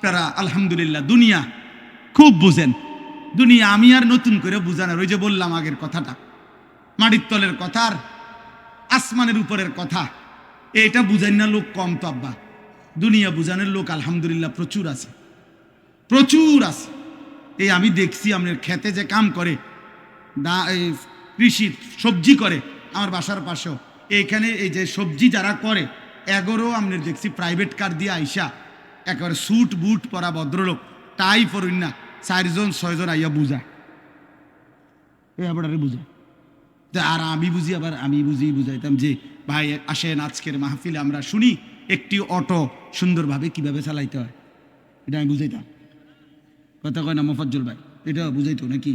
আপনারা আলহামদুলিল্লাহ দুনিয়া খুব বুঝেন। দুনিয়া আমি আর নতুন করে বুঝানোর, ওই যে বললাম আগের কথাটা, মাটির তলের কথা আর আসমানের উপরের কথা, এটা বুঝাই না লোক কম তো আব্বা। দুনিয়া বুঝানোর লোক আলহামদুলিল্লাহ প্রচুর আছে, প্রচুর আছে। এই আমি দেখছি আপনার খেতে যে কাম করে, কৃষি সবজি করে, আমার বাসার পাশেও এইখানে এই যে সবজি যারা করে এগোরও আপনার দেখছি প্রাইভেট কার দিয়ে আইসা একেবারে স্যুট বুট পরা ভদ্রলোক, টাই পরুন না, 4-6 জন আইয়া বুঝায়, এবারে বুঝায়। আর আমি বুঝি, আবার আমি বুঝাইতাম যে ভাই আসেন আজকের মাহফিলে আমরা শুনি একটি অটো সুন্দরভাবে কিভাবে চালাইতে হয়, এটা আমি বুঝাইতাম। কথা কয় না মোফাজ্জল ভাই? এটা বুঝাইতো নাকি?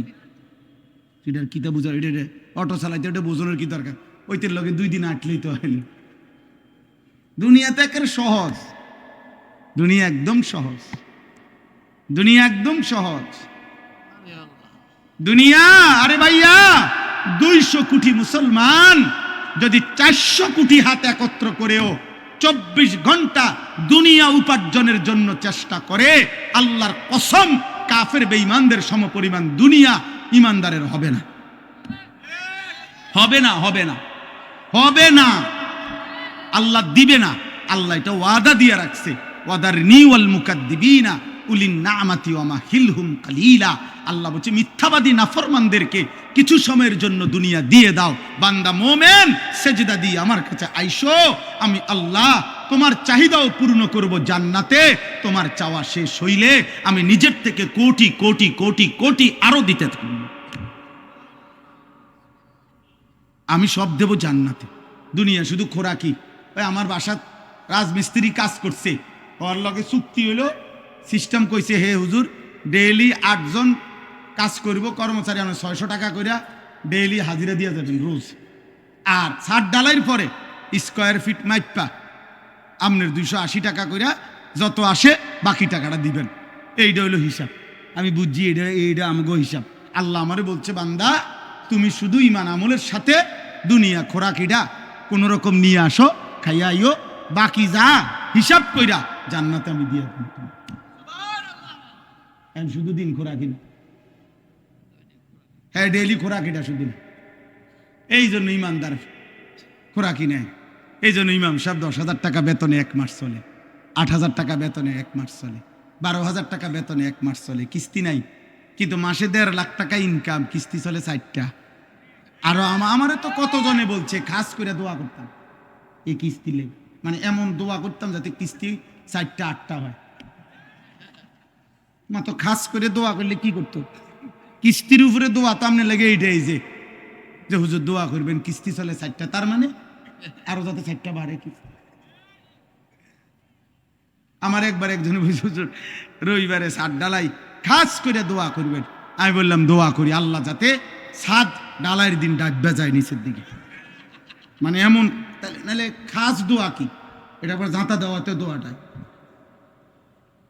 এটার কিতা বুঝা, এটা অটো চালাইতে এটা বোঝানোর কি দরকার? ওইটার লগে 2 দিন আটলেই তো হইল। দুনিয়াতে একেবারে সহজ, দুনিয়া একদম সহজ, দুনিয়া একদম সহজ দুনিয়া। আরে ভাইয়া 200 কোটি মুসলমান যদি 400 কোটি হাত একত্র করেও 24 ঘন্টা দুনিয়া উপার্জনের জন্য চেষ্টা করে, আল্লাহর কসম কাফের বেঈমানদের সমপরিমাণ দুনিয়া ইমানদারের হবে না, হবে না, হবে না, হবে না। আল্লাহ দিবে না, আল্লাহ এটা ওয়াদা দিয়ে রাখছে, ওয়াদারনি ওয়াল মুকাদ্দিবিনা উলিন নামাতি ওয়া মাহিলহুম কালিলা। আল্লাহ বলছে মিথ্যাবাদী নাফরমানদেরকে কিছু সময়ের জন্য দুনিয়া দিয়ে দাও। বান্দা মোমেন সেজদা দিয়ে আমার কাছে আইসো, আমি আল্লাহ তোমার চাহিদাও পূর্ণ করব জান্নাতে। তোমার চাওয়া শেষ হইলে আমি নিজের থেকে কোটি কোটি কোটি কোটি আরো দিতে থাকব, আমি সব দেব জান্নাতে। দুনিয়া শুধু খোরাকি। ওই আমার বাসার রাজমিস্ত্রি কাজ করছে, ওর লগে চুক্তি হইল, সিস্টেম কইছে হে হুজুর ডেইলি 8 জন কাজ করব, কর্মচারী আমরা 600 টাকা করে ডেইলি হাজিরা দিয়ে যাবেন রোজ। আর ছাদ ডালাইয়ের পরে স্কোয়ার ফিট মাইপা আপনার 280 টাকা করে যত আসে বাকি টাকাটা দিবেন। এইটা হইলো হিসাব। আমি বুঝছি এইটা আমগো হিসাব। আল্লাহ আমারে বলছে বান্দা তুমি শুধু ইমান আমলের সাথে দুনিয়া খোরাকিটা কোন রকম নিয়ে আসো, খাইয়া আইও, বাকি যা হিসাব কইরা জান্নাতে আমি দিয়ে দেব। শুধু দিন খোরাকি না, হ্যাঁ ডেইলি খোরাকিটা শুধু না। এই জন্য ইমানদার খোরাকি নেয়। এই জন্য ইমাম সাহেব 10,000 টাকা বেতনে 1 মাস চলে, 8,000 টাকা বেতনে 1 মাস চলে, 12,000 টাকা বেতনে 1 মাস চলে, কিস্তি নাই, কিন্তু মাসে 1.5 লাখ টাকা ইনকাম, কিস্তি চলে 4টা। আরো আমারে তো কতজনে বলছে খাস করে দোয়া করতাম এই কিস্তি লেগে, মানে এমন দোয়া করতাম যাতে কিস্তি 4টা 8টা হয়। মাত্র খাস করে দোয়া করলে কি করতো? কিস্তির উপরে দোয়া তো আমনে লেগে এইটাই যে হুজুর দোয়া করবেন কিস্তি চলে 4টা, তার মানে আরো যাতে 4টা বাড়ে। কিস্তি আমার একবার একজনে বুঝে হুজুর রবিবারে ছাদ ডালাই খাস করে দোয়া করবেন। আমি বললাম দোয়া করি আল্লাহ যাতে ছাদ ডালাইয়ের দিন ডাকবে যায় নিচের দিকে, মানে এমন। নাহলে খাস দোয়া কি? এটা পর জাঁতা দেওয়াতে দোয়াটা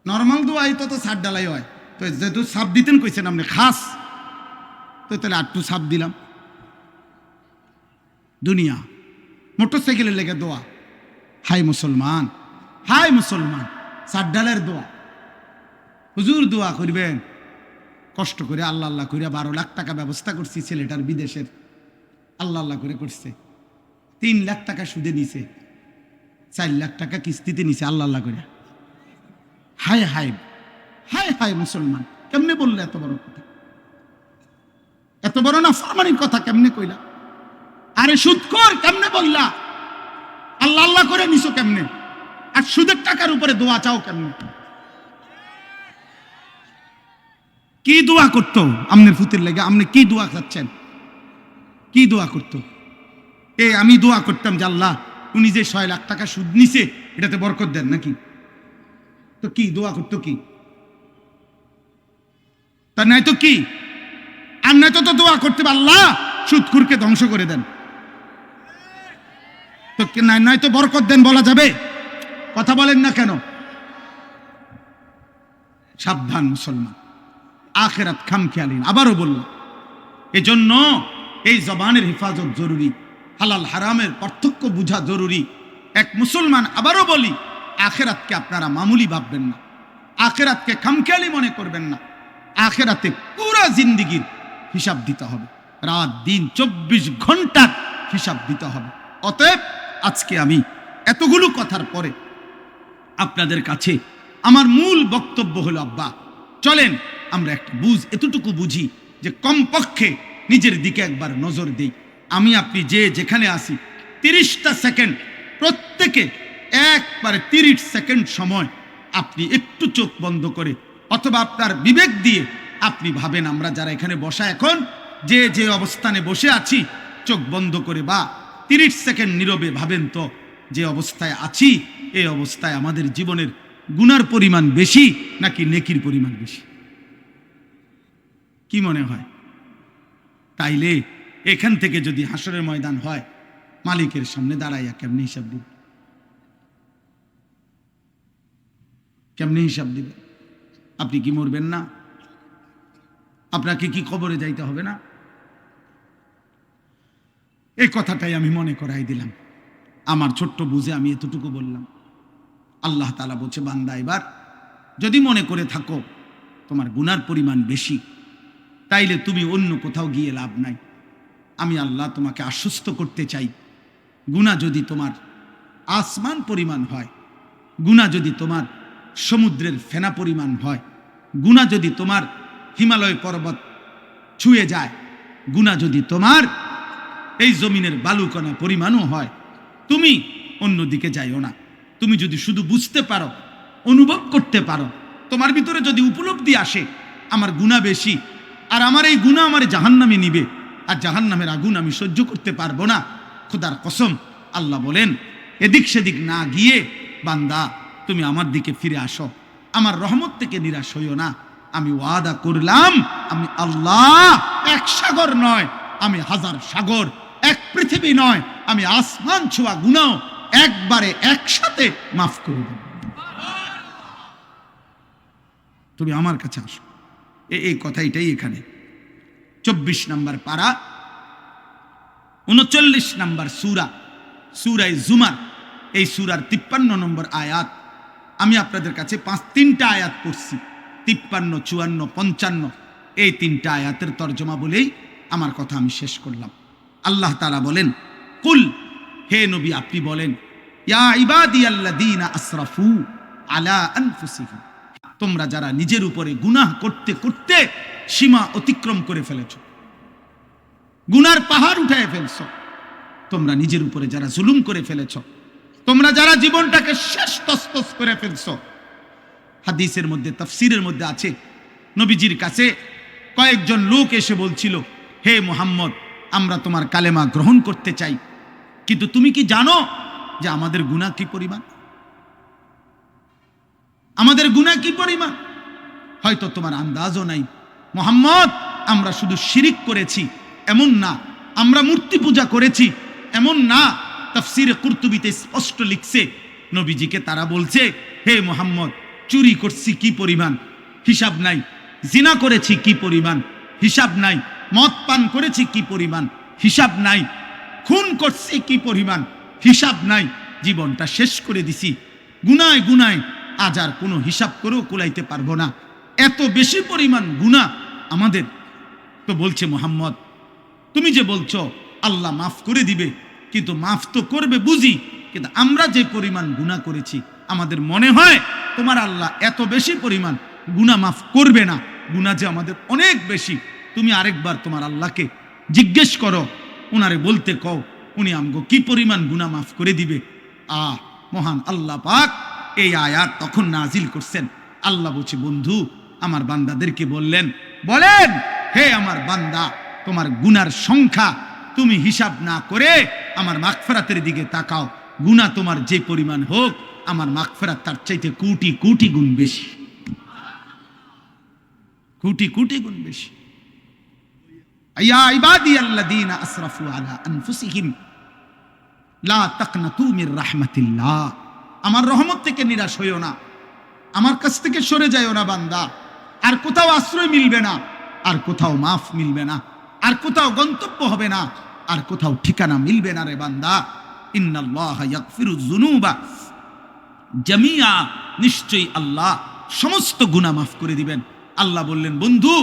নর্মাল দোয়াই তো ছাদ ডালাই হয়। তো যেহেতু সাপ দিতেন কইছেন আপনি খাস, তো তাহলে আটটু সাপ দিলাম। দুনিয়া মোটর সাইকেলের লেগে দোয়া, হাই মুসলমান, হাই মুসলমান, ছাদ ডালের দোয়া। হুজুর দোয়া করবেন কষ্ট করে, আল্লাহ আল্লাহ করে 12 লাখ টাকা ব্যবস্থা করছি ছেলেটার বিদেশের, আল্লাহ আল্লাহ করে করছে। 3 লাখ টাকা সুদে নিছে, 4 লাখ টাকা কিস্তিতে নিছে, আল্লাহ আল্লাহ করে। হায় হায় হায় হায় মুসলমান, কেমনে বললে এত বড় কথা? এত বড় না ফরমানির কথা কেমনে কইলা? আরে সুদখোর কেমনে বললা? আল্লাহ আল্লাহ করে নিছো কেমনে? আর সুদের টাকার উপরে দোয়া চাও কেমনে? কি দোয়া করতো আমনের ফুতের লেগে? আপনি কি দোয়া চাচ্ছেন? কি দোয়া করতো? আমি দোয়া করতাম যে আল্লাহ উনি যে 6 লাখ টাকা সুদ নিছে এটাতে বরকত দেন নাকি? তো কি দোয়া করতো কি? তা নাই তো কি? আর নাই তো দোয়া করতে আল্লাহ সুদখোরকে ধ্বংস করে দেন। তো নাই তো বরকত দেন বলা যাবে? কথা বলেন না কেন? সাবধান মুসলমান, আখিরাত খামখেয়ালি। আবারও বলল, এজন্য এই জবানের হেফাজত জরুরি, হালাল হারামের পার্থক্য বোঝা জরুরি। এক মুসলমান, আবারও বলি, আখিরাতকে আপনারা মামুলি ভাববেন না। আখিরাতকে খামখেয়ালি মনে করবেন না। আখিরাতে পুরা জিন্দেগির হিসাব দিতে হবে, রাত দিন 24 ঘন্টার হিসাব দিতে হবে। অতএব আজকে আমি এতগুলো কথার পরে আপনাদের কাছে আমার মূল বক্তব্য হলো, আব্বা চলেন আমরা একটা এতটুকু বুঝি যে কমপক্ষে নিজের দিকে একবার নজর দেই। আমি আপনি যে যেখানে আসি 30টা সেকেন্ড, প্রত্যেকে একবারে 30 সেকেন্ড সময় আপনি একটু চোখ বন্ধ করে অথবা আপনার বিবেক দিয়ে আপনি ভাবেন, আমরা যারা এখানে বসা এখন যে যে অবস্থানে বসে আছি, চোখ বন্ধ করে বা 30 সেকেন্ড নীরবে ভাবেন তো যে অবস্থায় আছি, এই অবস্থায় আমাদের জীবনের গুনার পরিমাণ বেশি নাকি নেকির পরিমাণ বেশি? কি মনে হয়? তাইলে এখান থেকে যদি হাসরের ময়দান হয়, মালিকের সামনে দাঁড়াইয়া কেমনি হিসাব দিব? কেমনি হিসাব দিবে? আপনি কি মরবেন না? আপনাকে কি কবরে যাইতে হবে না? এই কথাটাই আমি মনে করাই দিলাম। আমার ছোট্ট বুঝে আমি এতটুকু বললাম। আল্লাহ তাআলা বলছে, বান্দা এবার যদি মনে করে থাকো তোমার গুনার পরিমাণ বেশি, তাইলে তুমি অন্য কোথাও গিয়ে লাভ নাই। আমি আল্লাহ তোমাকে আশ্বস্ত করতে চাই, গুনাহ যদি তোমার আসমান পরিমাণ হয়, গুনাহ যদি তোমার সমুদ্রের ফেনা পরিমাণ হয়, গুনাহ যদি তোমার হিমালয় পর্বত ছুঁয়ে যায়, গুনাহ যদি তোমার এই জমিনের বালুকণা পরিমাণও হয়, তুমি অন্যদিকে যাইও না। তুমি যদি শুধু বুঝতে পারো, অনুভব করতে পারো, তোমার ভিতরে যদি উপলব্ধি আসে আমার গুনাহ বেশি আর আমার এই গুনাহ আমার জাহান্নামে নিবে আর জাহান্নামের আগুন আমি সহ্য করতে পারবো না, খোদার কসম আল্লাহ বলেন এদিক সেদিক না গিয়ে বান্দা তুমি আমার দিকে ফিরে আসো, আমার রহমত থেকে নিরাশ হইও না। আমি ওয়াদা করলাম, আমি আল্লাহ এক সাগর নয়, আমি হাজার সাগর, এক পৃথিবী নয়, আমি আসমান ছোঁয়া গুনাহ একবারে একসাথে মাফ করে দেব। তুমি আমার কাছে আসো। এই কথাটাই এখানে 24 নম্বর পারা 39 নম্বর সূরা, সূরায়ে জুমার, এই সূরার 53 নম্বর আয়াত। আমি আপনাদের কাছে 3টা আয়াত পড়ছি, 53, 54, 55, এই 3টা আয়াতের তর্জমা বলেই আমার কথা আমি শেষ করলাম। আল্লাহ তাআলা বলেন, কুল, হে নবী আপনি বলেন, ইয়া ইবাদিয়াল্লাযীনা আসরাফু আলা আনফুসিহিম, তোমরা যারা নিজের উপরে গুনাহ করতে করতে সীমা অতিক্রম করে ফেলেছ, গুনার পাহাড় উঠায় ফেলছো, তোমরা নিজের উপরে যারা জুলুম করে ফেলেছ, তোমরা যারা জীবনটাকে শেষ তসতস করে ফেলছো। হাদিসের মধ্যে, তাফসীরের মধ্যে আছে, নবীজির কাছে কয়েকজন লোক এসে বলছিল, হে মুহাম্মদ, আমরা তোমার কালেমা গ্রহণ করতে চাই, কিন্তু তুমি কি জানো যে আমাদের গুনাহ কি পরিমাণ? আমাদের গুনাহ কি পরিমাণ? হয়তো তোমার আন্দাজও নাই। মুহাম্মদ, আমরা শুধু শিরিক করেছি এমন না, আমরা মূর্তি পূজা করেছি এমন না। তাফসীরে কুরতুবীতে স্পষ্ট লিখছে, নবীজিকে তারা বলছে, হে মুহাম্মদ, চুরি করছি কি পরিমাণ, হিসাব নাই। জিনা করেছি কি পরিমাণ, হিসাব নাই। মদ পান করেছি কি পরিমাণ, হিসাব নাই। খুন করছি কি পরিমাণ, হিসাব নাই। জীবনটা শেষ করে দিছি গুনায় গুনায়, আজ আর কোনো হিসাব করেও কুলাইতে পারবো না, এত বেশি পরিমাণ গুনাহ আমাদের। তো বলছে, মুহাম্মদ তুমি যে বলছো আল্লাহ মাফ করে দিবে, কিন্তু মাফ তো করবে বুঝি, কিন্তু আমরা যে পরিমাণ গুনাহ করেছি আমাদের মনে হয় তোমার আল্লাহ এত বেশি পরিমাণ গুনাহ মাফ করবে না। গুনাহ যে আমাদের অনেক বেশি। তুমি আরেকবার তোমার আল্লাহকে জিজ্ঞেস করো, উনারে বলতে কও, উনি আমগো কি পরিমাণ গুনাহ মাফ করে দিবে। মহান আল্লাহ পাক এই আয়াত তখন নাজিল করছেন। আল্লাহ বলছে, বন্ধু আমার বান্দাদেরকে বলেন, হে আমার বান্দা, তোমার গুনার সংখ্যা তুমি হিসাব না করে আমার মাগফিরাতের দিকে তাকাও। গুনাহ তোমার যে পরিমাণ হোক, আমার মাগফিরাত তার চাইতে কোটি কোটি গুণ বেশি, কোটি কোটি গুণ বেশি। ইয়া ইবাদিয়াল্লাযীনা আসরাফু আলা আনফুসিহিম লা তাকনাতু মির রাহমাতিল্লাহ, আমার রহমত থেকে নিরাশ হইও না, আমার কাছ থেকে সরে যাইও না বান্দা। আর কোথাও আশ্রয় মিলবে না, আর কোথাও মাফ মিলবে না, আর কোথাও গন্তব্য হবে না, আর কোথাও ঠিকানা মিলবে না রে বান্দা। ইন্নাল্লাহা ইয়াগফিরুয যুনুবা জামিআ, নিশ্চয়ই আল্লাহ সমস্ত গুনাহ মাফ করে দিবেন। আল্লাহ বললেন, বন্ধু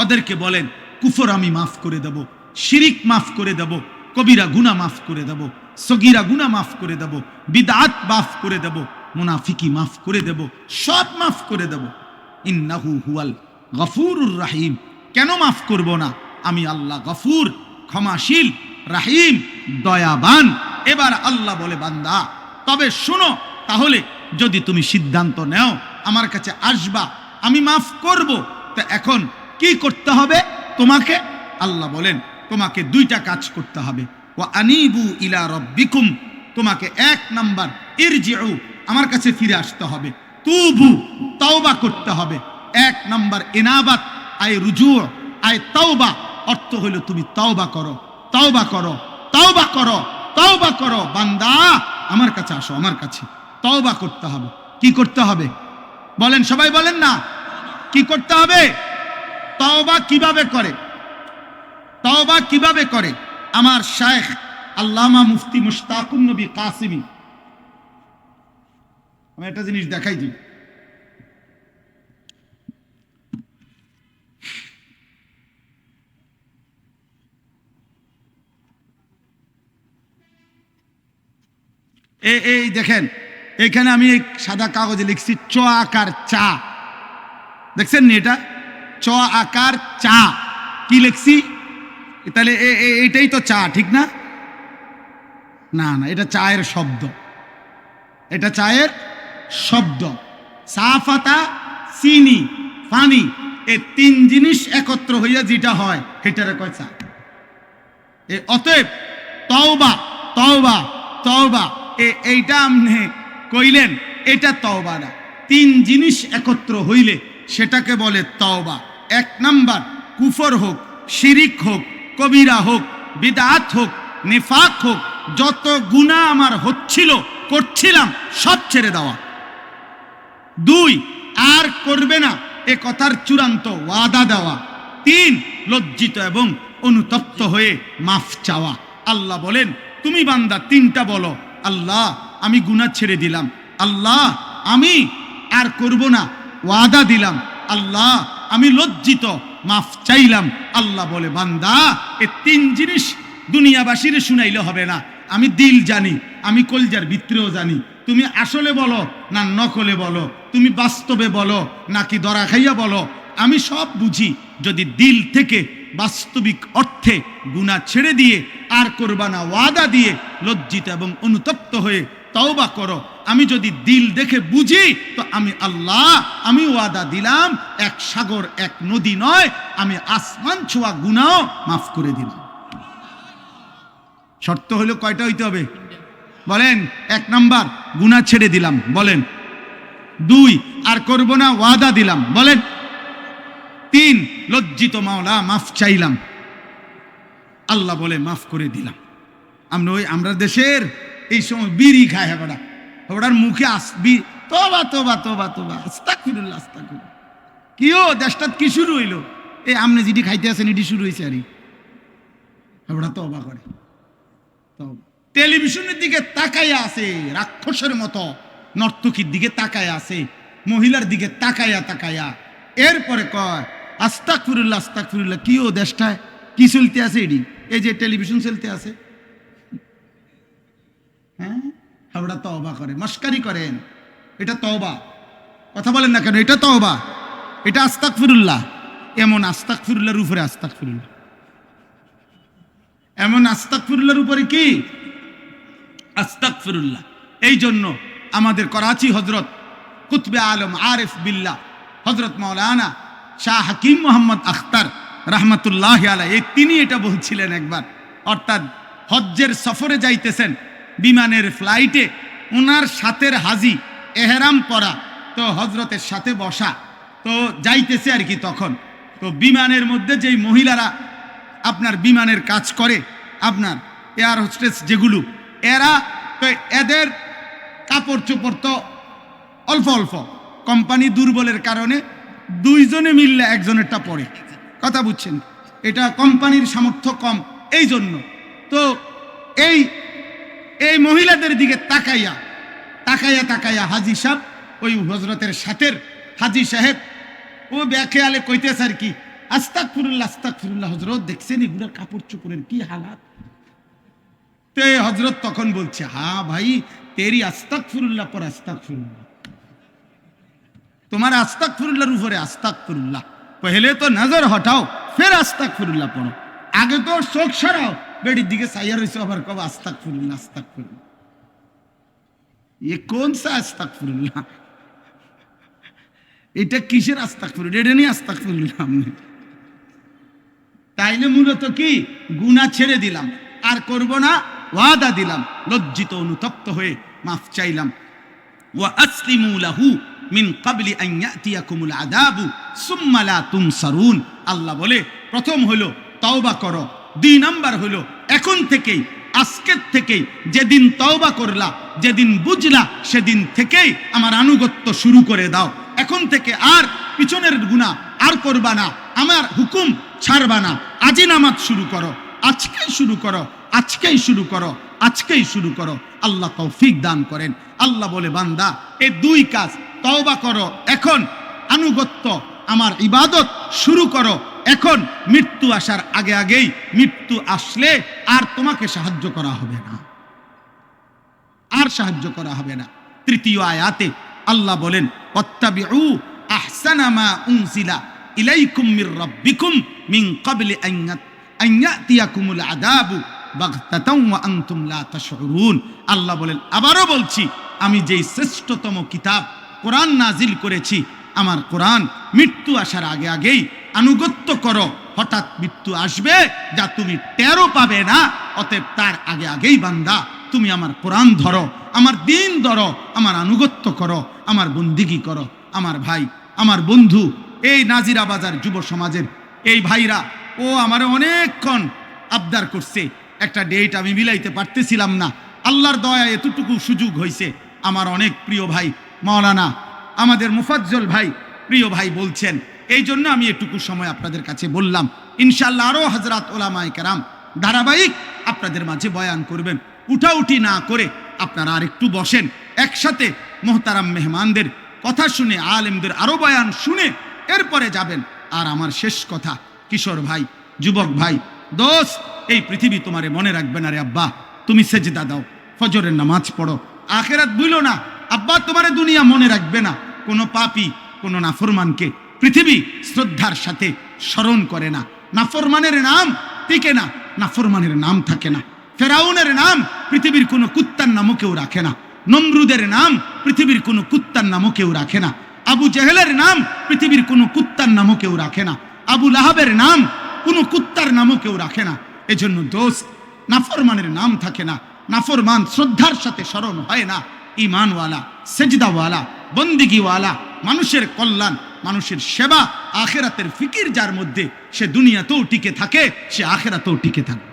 ওদেরকে বলেন কুফর আমি মাফ করে দেব, শিরিক মাফ করে দেব, কবিরা গুনাহ মাফ করে দেব, সগীরা গুনাহ মাফ করে দেব, বিদআত মাফ করে দেব, মুনাফিকি মাফ করে দেব, সব মাফ করে দেব। ইন্নাহু হুয়াল গফুরুর রাহিম। কেন মাফ করব না? আমি আল্লাহ গফুর, ক্ষমাশীল, রাহিম, দয়াবান। এবার আল্লাহ বলে, বান্দা তবে শোনো, তাহলে যদি তুমি সিদ্ধান্ত নেও আমার কাছে আসবা, আমি মাফ করব, তা এখন কি করতে হবে তোমাকে? আল্লাহ বলেন, তোমাকে দুইটা কাজ করতে হবে। ওয়া আনিবু ইলা রাব্বিকুম, তোমাকে এক নাম্বার ইরজিউ, আমার কাছে ফিরে আসতে হবে। তুবু, তওবা করতে হবে। এক নাম্বার ইনাবাত, আই রুজু, আই তওবা, অর্থ হলো তুমি তওবা করো, তওবা করো, তওবা করো, তওবা করো। বান্দা আমার কাছে আসো, আমার কাছে তওবা করতে হবে। কি করতে হবে বলেন, সবাই বলেন না, কি করতে হবে? তওবা কিভাবে করে? তওবা কিভাবে করে? আমার শায়েখ আল্লামা মুফতি মুশতাকুন নবী কাসিমি, আমি একটা জিনিস দেখাই দিই। এই দেখেন, এখানে আমি সাদা কাগজে লিখছি চ আকার চা, দেখছেন নি? এটা চ আকার চা। কি লিখছি? তাহলে এইটাই তো চা, ঠিক না? না না, এটা চায়ের শব্দ, এটা চায়ের শব্দ। সাফাতা, চিনি, পানি, এই তিন জিনিস একত্র হইয়া যেটা হয় সেটারে কয় চা। অতএব তওবা, তওবা, তওবা, এইটা আপনি কইলেন, এটা তওবা না। তিন জিনিস একত্র হইলে সেটাকে বলে তওবা। এক নাম্বার, কুফর হোক, শিরিক হোক, কবিরা হোক, বিদআত হোক, নিফাক হোক, যত গুনাহ আমার হচ্ছিল, করছিলাম, সব ছেড়ে দেওয়া। দুই, আর করবে না এ কথার চূড়ান্ত ওয়াদা দেওয়া। তিন, লজ্জিত এবং অনুতপ্ত হয়ে মাফ চাওয়া। আল্লাহ বলেন, তুমি বান্দা তিনটা বলো, আল্লাহ আমি গুনাহ ছেড়ে দিলাম, আল্লাহ আমি আর করব না, ওয়াদা দিলাম, আল্লাহ আমি লজ্জিত, মাফ চাইলাম। আল্লাহ বলে, বান্দা এই তিন জিনিস দুনিয়াবাসীর শুনাইলে হবে না, আমি দিল জানি, আমি কলজার ভিতরেও জানি। তুমি আসলে বলো না নকলে বলো, তুমি বাস্তবে বলো নাকি দরা খাইয়া বলো, আমি সব বুঝি। যদি দিল থেকে বাস্তবিক অর্থে গুনাহ ছেড়ে দিয়ে আর করবা না ওয়াদা দিয়ে লজ্জিত এবং অনুতপ্ত হয়ে তওবা করো, আমি যদি দিল দেখে বুঝি, তো আমি আল্লাহ, আমি ওয়াদা দিলাম, এক সাগর এক নদী নয়, আমি আসমান ছোঁয়া গুনাহ মাফ করে দিলাম। শর্ত হলো কয়টা হইতে হবে বলেন? এক নাম্বার, গুনাহ ছেড়ে দিলাম, বলেন। দুই, আর করব না, ওয়াদা দিলাম, বলেন। তিন, লজ্জিত মাওলা, মাফ চাইলাম, আল্লাহ বলে মাফ করে দিলাম। আমরা দেশের এই সময় বিড়ি খায়, হেবাড়া ওটার মুখে আসবি তোবা তোবা তোবা তোবা, আস্তাগফিরুল্লাহ, আস্তাগফিরুল্লাহ। কিও দেশটাত কি শুরু হইলো? এই আমনে যেটি খাইতে আছেন এটি শুরু হয়েছে, আরে হেবাড়া তওবা করে। টেলিভিশনের দিকে তাকাইয়া আছে রাক্ষসের মতো, নর্তকীর দিকে তাকাইয়া আছে, মহিলার দিকে তাকাইয়া তাকাইয়া, এরপরে কয় আস্তাগফিরুল্লাহ, আস্তাগফিরুল্লাহ। কিও দেশটায় কি চলতে আছে? এটি এই যে টেলিভিশন চলতে আছে, হ্যাঁ, হাওড়া তওবা করে, মস্কারি করেন। এটা তওবা, কথা বলেন না কেন? এটা তওবা, এটা আস্তাগফিরুল্লাহ। এমন আস্তাগফিরুল্লাহর উপরে আস্তাগফিরুল্লাহ, এমন আস্তাগফিরুল্লাহর উপরে কি আস্তাগফিরুল্লাহ। এই জন্য আমাদের করাচি হজরত কুতবে আলম আরিফ বিল্লাহ হজরত মাওলানা শাহ হাকিম মোহাম্মদ আখতার রহমতুল্লাহ আলাইহি, তিনি এটা বলছিলেন একবার, অর্থাৎ হজ্জের সফরে যাইতেছেন, বিমানের ফ্লাইটে ওনার সাথের হাজি এহরাম পরা, তো হজরতের সাথে বসা, তো যাইতেছে আর কি। তখন তো বিমানের মধ্যে যেই মহিলারা আপনার বিমানের কাজ করে, আপনার এয়ার হোস্টেস যেগুলো, এরা তো এদের কাপড় চোপড় তো অল্প অল্প, কোম্পানি দুর্বলের কারণে দুইজনে মিললে একজনেরটা পড়ে, কথা বুঝছেন? এটা কোম্পানির সামর্থ্য কম, এই জন্য। তো এই এই মহিলাদের দিকে তাকাইয়া তাকাইয়া তাকাইয়া হাজি সাহেব ওই হজরতের সাথের হাজি সাহেব ও বেখেয়ালে কইতেছে আর কি, আস্তাগফিরুল্লাহ হযরত, দেখছেন এগুলোর কাপড় চোপড়ের কি হালাত। তে হযরত তখন বলছে, হ্যাঁ ভাই তেরি আস্তাগফিরুল্লাহ পর আস্তাগফিরুল্লাহ, তোমার আস্তাগফিরুল্লাহর উপরে আস্তাগফিরুল্লাহ। পহলে তো নজর হটাও ফির আস্তাগফিরুল্লাহ পড়ো, আগে তো চোখ সরাও, বেডির দিকে চাইয়া রইছো আবার কব আস্তাগফিরুল্লাহ আস্তাগফিরুল্লাহ। এ কোন সা আস্তাগফিরুল্লাহ? এটা কিসের আস্তাগফিরুল্লাহ? এটা নিয়ে আস্তাগফিরুল্লাহ আপনি? তাইলে মূলত কি, গুনাহ ছেড়ে দিলাম, আর করব না, ওয়াদা দিলাম, লজ্জিত অনুতপ্ত হয়ে মাফ চাইলাম। ওয়া আসলিমু লাহু মিন ক্বাবলি আন ইয়াতিয়াকুমুল আযাবু সুম্মা লা তুনসারুন। আল্লাহ বলে প্রথম হলো তওবা করো, 2 নাম্বার হলো এখন থেকেই, আজকের থেকেই, যেদিন তওবা করলা, যেদিন বুঝলা, সেদিন থেকেই আমার আনুগত্য শুরু করে দাও। এখন থেকে আর পিছনের গুনাহ আর করবা না, আমার হুকুম ছাড়বা না। আজই নামাজ শুরু করো, আজকেই শুরু করো, আজকেই শুরু করো, আজকেই শুরু করো। আল্লাহ তৌফিক দান করেন। আল্লাহ বলে, বান্দা এই 2 কাজ, তওবা করো এখন, আনুগত্য আমার ইবাদত শুরু করো এখন। মৃত্যু আসার আগে আগেই, মৃত্যু আসলে আর তোমাকে সাহায্য করা হবে না, আর সাহায্য করা হবে না। তৃতীয় আয়াতে আল্লাহ বলেন, ওয়াত্তাবিউ আহসানা মা উনজিলা ইলাইকুম মির রাব্বিকুম মিন ক্বাবলি আন ইয়াতিয়াকুমুল আযাবু বাগতাতাও ওয়া আনতুম লা তাশউরুন। আল্লাহ বলেন, আবারও বলছি, আমি যেই শ্রেষ্ঠতম কিতাব কোরআন নাজিল করেছি, আমার কোরআন মৃত্যু আসার আগে আগেই আনুগত্য করো। হঠাৎ মৃত্যু আসবে যা তুমি টেরও পাবে না, অতএব তার আগে আগেই বান্দা তুমি আমার কোরআন ধরো, আমার দিন ধরো, আমার আনুগত্য করো, আমার বন্দিগি করো। আমার ভাই, আমার বন্ধু, এই নাজিরা বাজার যুব সমাজের এই ভাইরা, ও আমার অনেকক্ষণ আবদার করছে, একটা ডেট আমি মিলাইতে পারতেছিলাম না, আল্লাহর দয়া এতটুকু সুযোগ হয়েছে। আমার অনেক প্রিয় ভাই মাওলানা আমাদের মুফাজ্জল ভাই, প্রিয় ভাই বলছেন, এই জন্য আমি এটুকু সময় আপনাদের কাছে বললাম। ইনশাআল্লাহ আরো হযরত উলামায়ে কেরাম ধারাবাহিক আপনাদের মাঝে বয়ান করবেন। উঠাউঠি না করে আপনারা আর একটু বসেন, একসাথে মোহতারাম মেহমানদের কথা শুনে, আলেমদের আরো বয়ান শুনে এরপরে যাবেন। আর আমার শেষ কথা, কিশোর ভাই, যুবক ভাই, দোস্ত, এই পৃথিবী তোমারে মনে রাখবে না রে আব্বা। তুমি সেজদা দাও, ফজরের নামাজ পড়ো, আখিরাত ভুলো না। আব্বা তোমারে দুনিয়া মনে রাখবে না। কোনো পাপী, কোনো নাফরমানকে পৃথিবী শ্রদ্ধার সাথে স্মরণ করে না। নাফরমানের নাম টিকে না, নাফরমানের নাম থাকে না। ফেরাউনের নাম পৃথিবীর কোনো কুত্তার নামও কেউ রাখে না। নমরুদের নাম পৃথিবীর কোনো কুত্তার নামও কেউ রাখে না। আবু জেহেলের নাম পৃথিবীর কোনো কুত্তার নামও কেউ রাখে না। আবু লাহাবের নাম কোনো কুত্তার নামও কেউ রাখে না। এজন্য দোস্ত, নাফরমানের নাম থাকে না, নাফরমান শ্রদ্ধার সাথে স্মরণ হয় না। ঈমানওয়ালা, সেজদাওয়ালা, বন্দিগিওয়ালা, মানুষের কল্যাণ, মানুষের সেবা, আখিরাতের ফিকির যার মধ্যে, সে দুনিয়াতেও টিকে থাকে, সে আখিরাতেও টিকে থাকবে।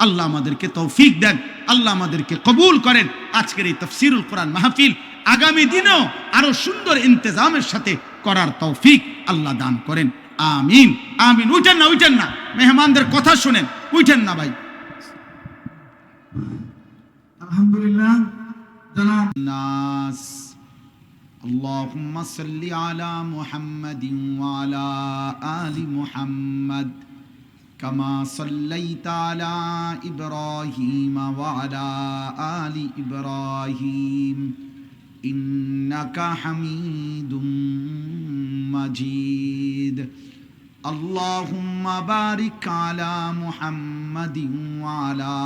আল্লাহ আমাদেরকে তৌফিক দেন, আল্লাহ আমাদেরকে কবুল করেন। আজকের এই তাফসীরুল কোরআন মাহফিল আগামী দিনেও আরো সুন্দর ইন্তজামের সাথে করার তৌফিক আল্লাহ দান করেন। আমিন, আমিন। উঠেন না, উঠেন না, মেহমানদের কথা শুনেন, উঠেন না ভাই। আলহামদুলিল্লাহ। জনাব নাস আল্লাহুম্মা সাল্লি আলা মুহাম্মাদিন ওয়া আলা আলি মুহাম্মাদ কামা সাল্লাইতা আলা ইব্রাহিম ওয়া আলা আলি ইব্রাহিম ইন্নাকা হামিদুম মাজিদ। আল্লাহুম্মা বারিক আলা মুহাম্মাদিন ওয়া আলা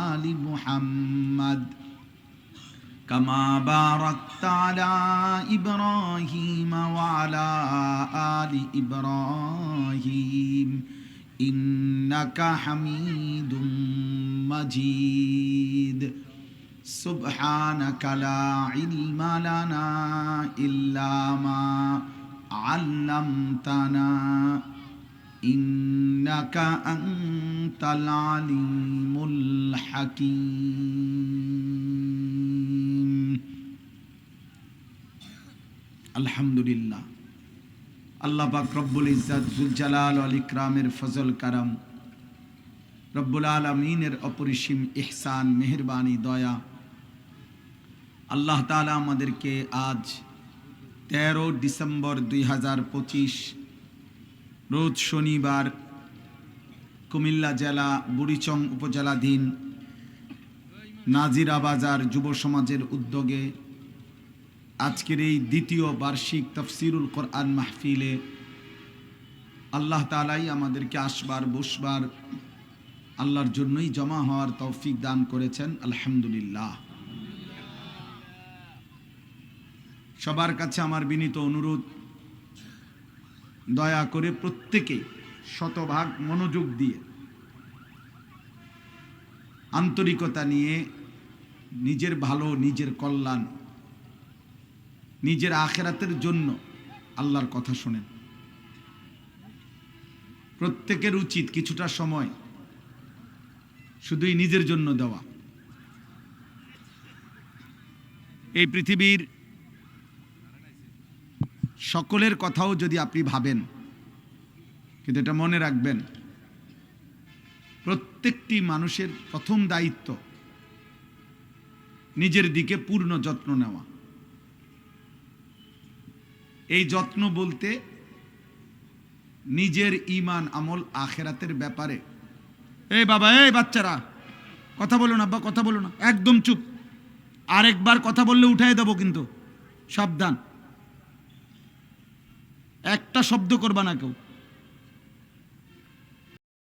আলি মুহাম্মাদ কামা বারাকতা আলা ইব্রাহিম ওয়া আলা আলি ইব্রাহিম ইন্নাকা হামিদুম মাজিদ। সুবহানাকা লা ইলমা লানা ইল্লা মা আল্লামতানা ইন্নাকা আনতাল আলিমুল হাকীম। আলহামদুলিল্লাহ। আল্লাহ পাক রব্বুল ইজ্জত জুল জালাল ওয়াল ইকরামের ফজল কারাম, রব্বুল আলামিনের অপরিসীম ইহসান, মেহেরবানি, দয়া, আল্লাহ তাআলা আমাদেরকে আজ 13 ডিসেম্বর 2025 রোজ শনিবার কুমিল্লা জেলা বুড়িচং উপজেলাধীন নাজিরা বাজার যুব সমাজের উদ্যোগে আজকের এই দ্বিতীয় বার্ষিক তাফসিরুল কোরআন মাহফিলে আল্লাহ তাআলাই আমাদেরকে আসবার বসবার আল্লাহর জন্যই জমা হওয়ার তৌফিক দান করেছেন, আলহামদুলিল্লাহ। সবার কাছে আমার বিনীত অনুরোধ, দয়া করে প্রত্যেকে শতভাগ মনোযোগ দিয়ে আন্তরিকতা নিয়ে নিজের ভালো, নিজের কল্যাণ, নিজের আখিরাতের জন্য আল্লাহর কথা শোনেন। প্রত্যেকের উচিত কিছুটা সময় শুধুই নিজের জন্য দেওয়া। এই পৃথিবীর সকলের কথাও যদি আপনি ভাবেন, কিন্তু এটা মনে রাখবেন, প্রত্যেকটি মানুষের প্রথম দায়িত্ব নিজের দিকে পূর্ণ যত্ন নেওয়া। এই যত্ন বলতে নিজের ঈমান, আমল, আখিরাতের ব্যাপারে। এই বাবা, এই বাচ্চারা কথা বলো না, আব্বা কথা বলো না, একদম চুপ। আরেকবার কথা বললে উঠাই দেবো, কিন্তু সাবধান, একটা শব্দ করবা না কেউ।